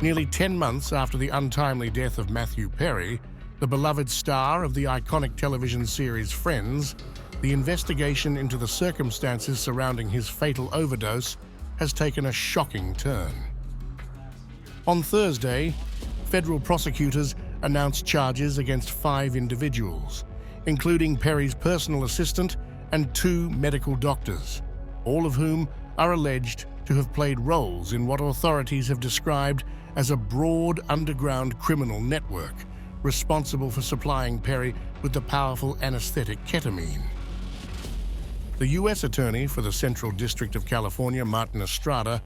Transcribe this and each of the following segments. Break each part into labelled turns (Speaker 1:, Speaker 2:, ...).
Speaker 1: Nearly 10 months after the untimely death of Matthew Perry, the beloved star of the iconic television series Friends, the investigation into the circumstances surrounding his fatal overdose has taken a shocking turn. On Thursday, federal prosecutors announced charges against 5 individuals, including Perry's personal assistant and 2 medical doctors, all of whom are alleged to have played roles in what authorities have described as a broad underground criminal network responsible for supplying Perry with the powerful anesthetic ketamine. The U.S. Attorney for the Central District of California, Martin Estrada,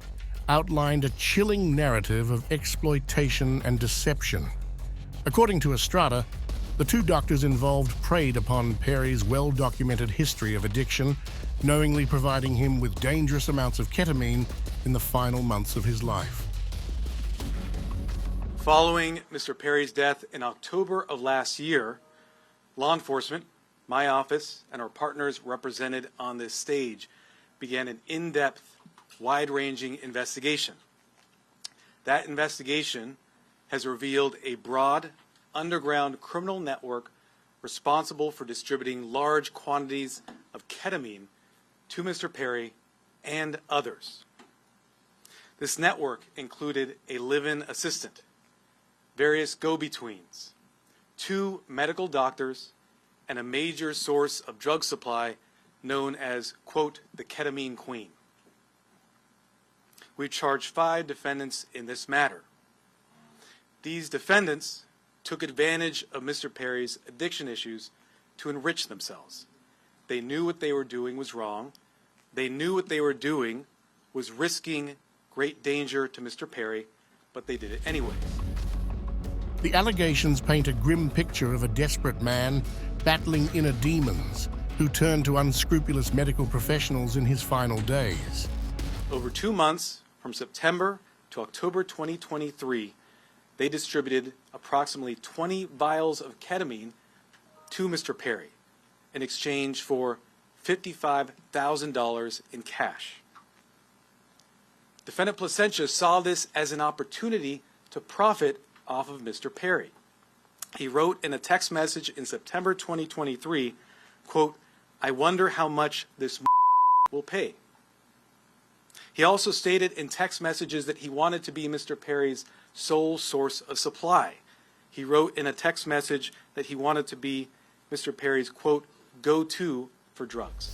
Speaker 1: outlined a chilling narrative of exploitation and deception. According to Estrada, the 2 doctors involved preyed upon Perry's well-documented history of addiction, knowingly providing him with dangerous amounts of ketamine in the final months of his life.
Speaker 2: Following Mr. Perry's death in October of last year, law enforcement, my office, and our partners represented on this stage began an in-depth, wide-ranging investigation. That investigation has revealed a broad, underground criminal network responsible for distributing large quantities of ketamine to Mr. Perry and others. This network included a live-in assistant, various go-betweens, 2 medical doctors, and a major source of drug supply known as, quote, the ketamine queen. We charged 5 defendants in this matter. These defendants took advantage of Mr. Perry's addiction issues to enrich themselves. They knew what they were doing was wrong. They knew what they were doing was risking great danger to Mr. Perry, but they did it anyways.
Speaker 1: The allegations paint a grim picture of a desperate man battling inner demons who turned to unscrupulous medical professionals in his final days.
Speaker 2: Over 2 months, from September to October 2023, they distributed approximately 20 vials of ketamine to Mr. Perry in exchange for $55,000 in cash. Defendant Placentia saw this as an opportunity to profit off of Mr. Perry. He wrote in a text message in September 2023, quote, "I wonder how much this will pay." He also stated in text messages that he wanted to be Mr. Perry's sole source of supply. He wrote in a text message that he wanted to be Mr. Perry's, quote, go-to for drugs.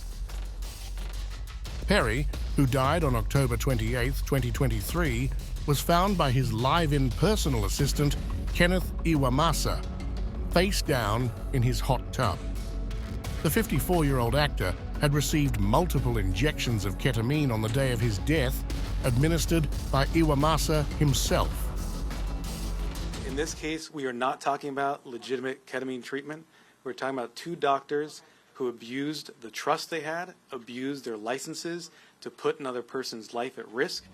Speaker 1: Perry, who died on October 28, 2023, was found by his live-in personal assistant, Kenneth Iwamasa, face down in his hot tub. The 54-year-old actor had received multiple injections of ketamine on the day of his death, administered by Iwamasa himself.
Speaker 2: In this case, we are not talking about legitimate ketamine treatment. We're talking about 2 doctors who abused the trust they had, abused their licenses to put another person's life at risk.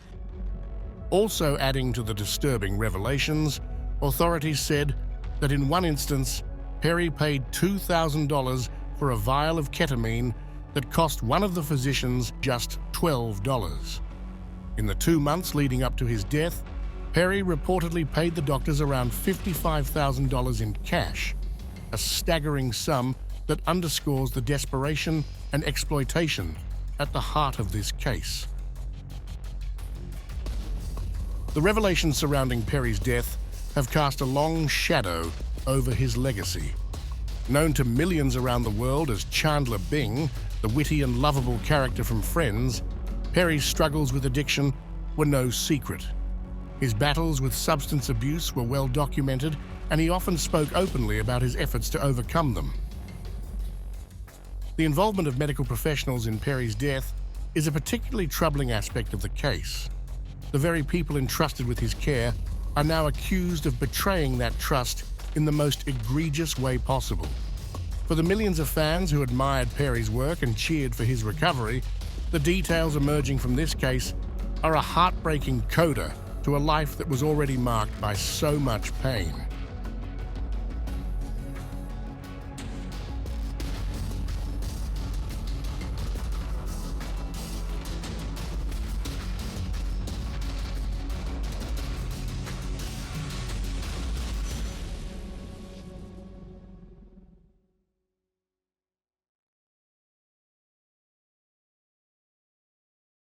Speaker 1: Also adding to the disturbing revelations, authorities said that in one instance, Perry paid $2,000 for a vial of ketamine that cost one of the physicians just $12. In the 2 months leading up to his death, Perry reportedly paid the doctors around $55,000 in cash, a staggering sum that underscores the desperation and exploitation at the heart of this case. The revelations surrounding Perry's death have cast a long shadow over his legacy. Known to millions around the world as Chandler Bing, the witty and lovable character from Friends, Perry's struggles with addiction were no secret. His battles with substance abuse were well documented, and he often spoke openly about his efforts to overcome them. The involvement of medical professionals in Perry's death is a particularly troubling aspect of the case. The very people entrusted with his care are now accused of betraying that trust in the most egregious way possible. For the millions of fans who admired Perry's work and cheered for his recovery, the details emerging from this case are a heartbreaking coda to a life that was already marked by so much pain.